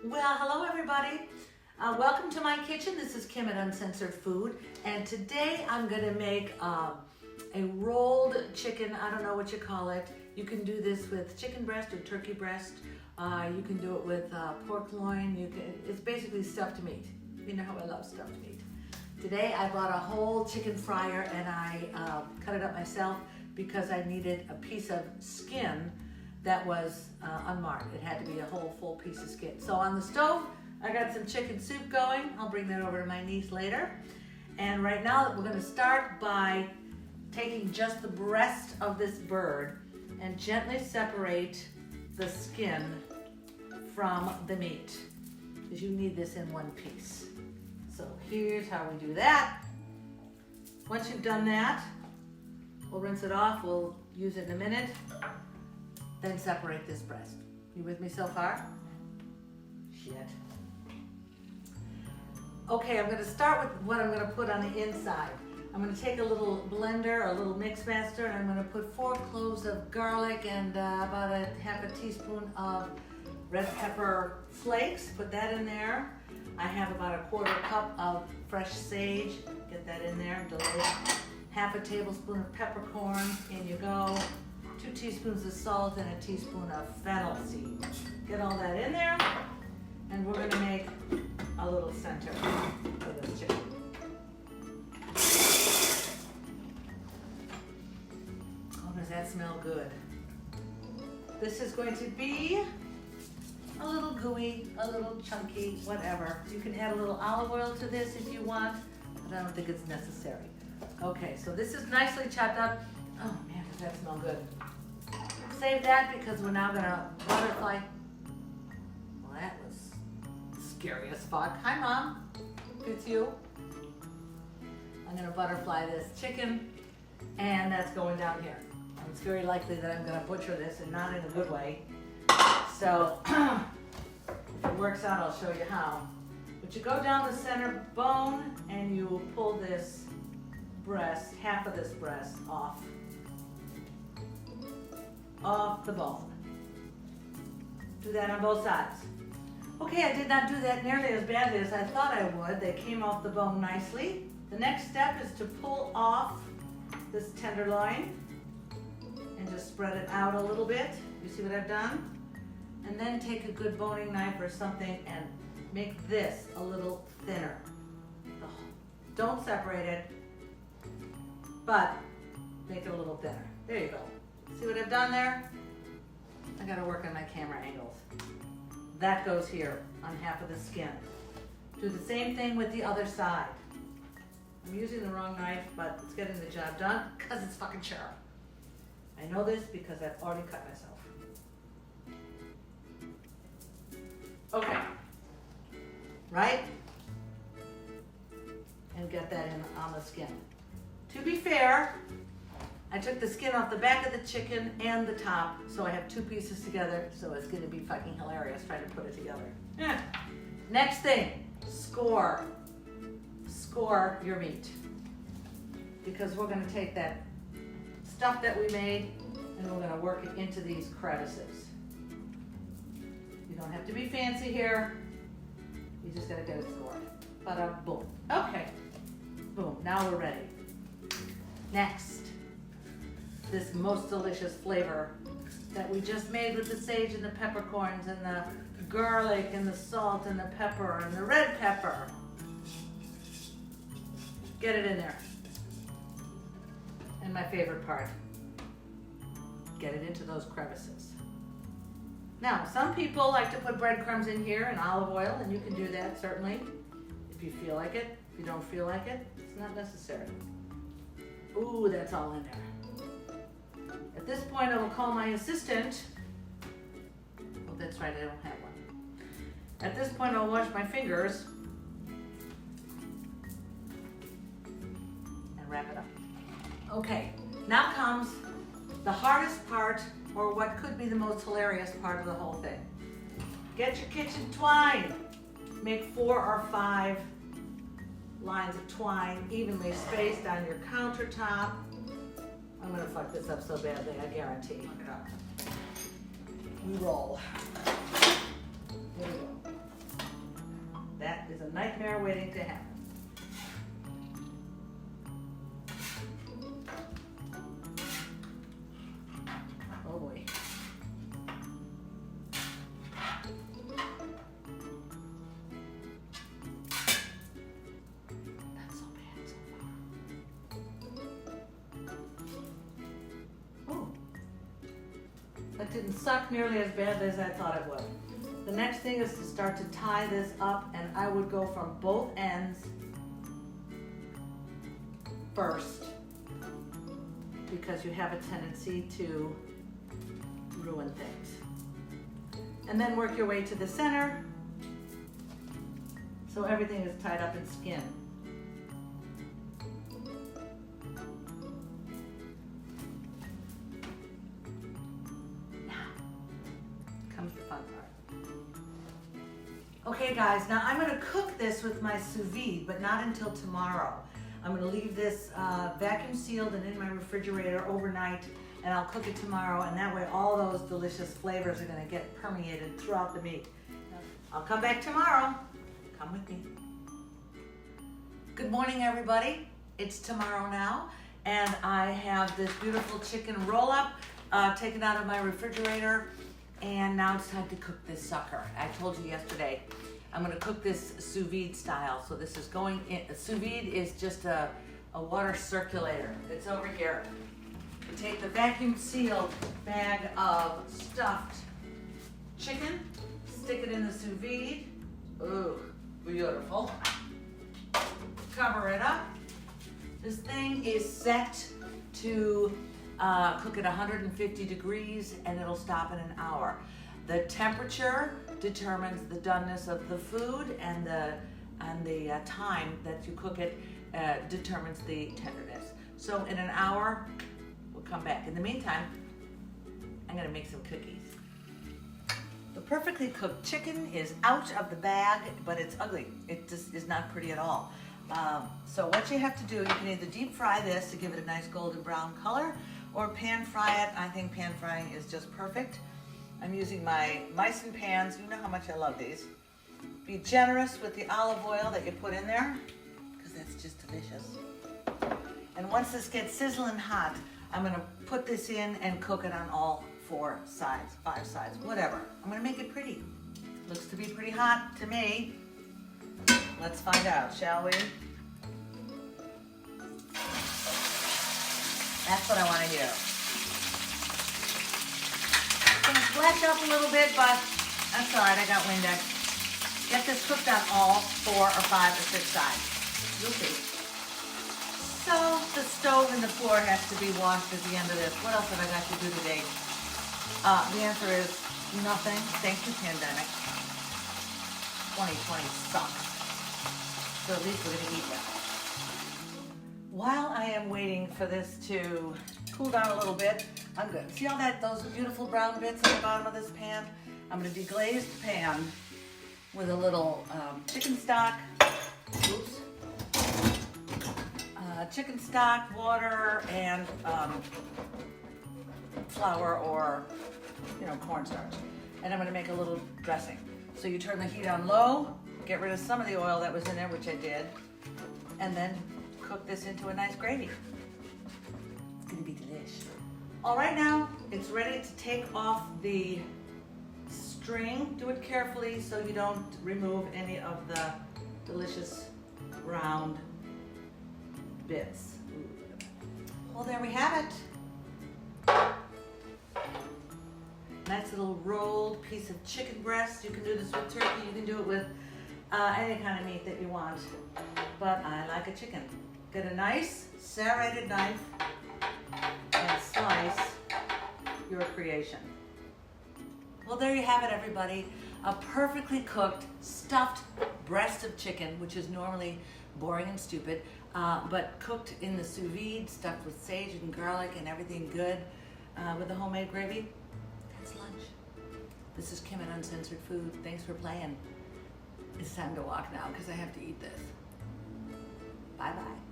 Well, hello everybody. Welcome to my kitchen. This is Kim at Uncensored Food, and today I'm going to make a rolled chicken. I don't know what you call it. You can do this with chicken breast or turkey breast. You can do it with pork loin. It's basically stuffed meat. You know how I love stuffed meat. Today I bought a whole chicken fryer and I cut it up myself because I needed a piece of skin that was unmarked. It had to be a whole full piece of skin. So on the stove, I got some chicken soup going. I'll bring that over to my niece later. And right now we're gonna start by taking just the breast of this bird and gently separate the skin from the meat, because you need this in one piece. So here's how we do that. Once you've done that, we'll rinse it off. We'll use it in a minute. Then separate this breast. You with me so far? Shit. Okay, I'm gonna start with what I'm gonna put on the inside. I'm gonna take a little blender, a little mix master, and I'm gonna put 4 cloves of garlic and about a half a teaspoon of red pepper flakes. Put that in there. I have about a 1/4 cup of fresh sage. Get that in there, delicious. Half a tablespoon of peppercorns, in you go. 2 teaspoons of salt and a teaspoon of fennel seed. Get all that in there, and we're gonna make a little center for this chicken. Oh, does that smell good? This is going to be a little gooey, a little chunky, whatever. You can add a little olive oil to this if you want, but I don't think it's necessary. Okay, so this is nicely chopped up. Oh man, does that smell good? Save that because we're now gonna butterfly. Well, that was scary as fuck. Hi, Mom. It's you. I'm gonna butterfly this chicken, and that's going down here. And it's very likely that I'm gonna butcher this, and not in a good way. So, if it works out, I'll show you how. But you go down the center bone, and you pull this breast, half of this breast, off the bone. Do that on both sides. Okay, I did not do that nearly as badly as I thought I would. They came off the bone nicely. The next step is to pull off this tenderloin and just spread it out a little bit. You see what I've done? And then take a good boning knife or something and make this a little thinner. Don't separate it, but make it a little thinner. There you go. See what I've done there? I gotta work on my camera angles. That goes here on half of the skin. Do the same thing with the other side. I'm using the wrong knife, but it's getting the job done because it's fucking sharp. I know this because I've already cut myself. Okay. Right? And get that in on the skin. To be fair, I took the skin off the back of the chicken and the top, so I have 2 pieces together, so it's gonna be fucking hilarious trying to put it together. Next thing, score. Score your meat. Because we're gonna take that stuff that we made and we're gonna work it into these crevices. You don't have to be fancy here. You just gotta get it scored. Bada boom. Okay. Boom, now we're ready. Next, this most delicious flavor that we just made with the sage and the peppercorns and the garlic and the salt and the pepper and the red pepper. Get it in there. And my favorite part, get it into those crevices. Now, some people like to put breadcrumbs in here and olive oil, and you can do that certainly if you feel like it. If you don't feel like it, it's not necessary. Ooh, that's all in there. At this point, I will call my assistant. Oh, that's right, I don't have one. At this point, I'll wash my fingers and wrap it up. Okay, now comes the hardest part, or what could be the most hilarious part of the whole thing. Get your kitchen twine. Make 4 or 5 lines of twine evenly spaced on your countertop. I'm gonna fuck this up so badly, I guarantee. Look it up. We roll. There we go. a nightmare waiting to happen. Oh boy. Not so bad so far. Oh. That didn't suck nearly as badly as I thought it would. The next thing is to start to tie this up, and I would go from both ends first because you have a tendency to ruin things. And then work your way to the center so everything is tied up in skin. Now comes the fun part. Okay guys, now I'm gonna cook this with my sous vide, but not until tomorrow. I'm gonna leave this vacuum sealed and in my refrigerator overnight, and I'll cook it tomorrow, and that way all those delicious flavors are gonna get permeated throughout the meat. I'll come back tomorrow. Come with me. Good morning, everybody. It's tomorrow now, and I have this beautiful chicken roll-up taken out of my refrigerator. And now it's time to cook this sucker. I told you yesterday, I'm gonna cook this sous vide style. So this is going in, sous vide is just a water circulator. It's over here. You take the vacuum sealed bag of stuffed chicken, stick it in the sous vide. Ooh, beautiful. Cover it up. This thing is set to cook at 150 degrees and it'll stop in an hour. The temperature determines the doneness of the food, and the time that you cook it determines the tenderness. So in an hour, we'll come back. In the meantime, I'm gonna make some cookies. The perfectly cooked chicken is out of the bag, but it's ugly. It just is not pretty at all. So what you have to do, you can either deep fry this to give it a nice golden brown color, or pan fry it. I think pan frying is just perfect. I'm using my Meissen pans. You know how much I love these. Be generous with the olive oil that you put in there, because that's just delicious. And once this gets sizzling hot, I'm gonna put this in and cook it on all 4 sides, 5 sides, whatever. I'm gonna make it pretty. Looks to be pretty hot to me. Let's find out, shall we? That's what I want to hear. It's going to flash up a little bit, but that's all right. I got Windex. Get this cooked on all 4 or 5 or 6 sides. You'll see. So the stove and the floor has to be washed at the end of this. What else have I got to do today? The answer is nothing. Thank you, pandemic. 2020 sucks. So at least we're going to eat that. While I am waiting for this to cool down a little bit, I'm good. See all those beautiful brown bits at the bottom of this pan? I'm going to deglaze the pan with a little chicken stock. Oops. Chicken stock, water, and flour or cornstarch. And I'm going to make a little dressing. So you turn the heat on low, get rid of some of the oil that was in there, which I did, and then cook this into a nice gravy. It's gonna be delish. All right, now it's ready to take off the string. Do it carefully so you don't remove any of the delicious round bits. Well, there we have it. Nice little rolled piece of chicken breast. You can do this with turkey. You can do it with any kind of meat that you want. But I like a chicken. Get a nice serrated knife and slice your creation. Well, there you have it, everybody. A perfectly cooked, stuffed breast of chicken, which is normally boring and stupid, but cooked in the sous vide, stuffed with sage and garlic and everything good with the homemade gravy. That's lunch. This is Kim at Uncensored Food. Thanks for playing. It's time to walk now because I have to eat this. Bye-bye.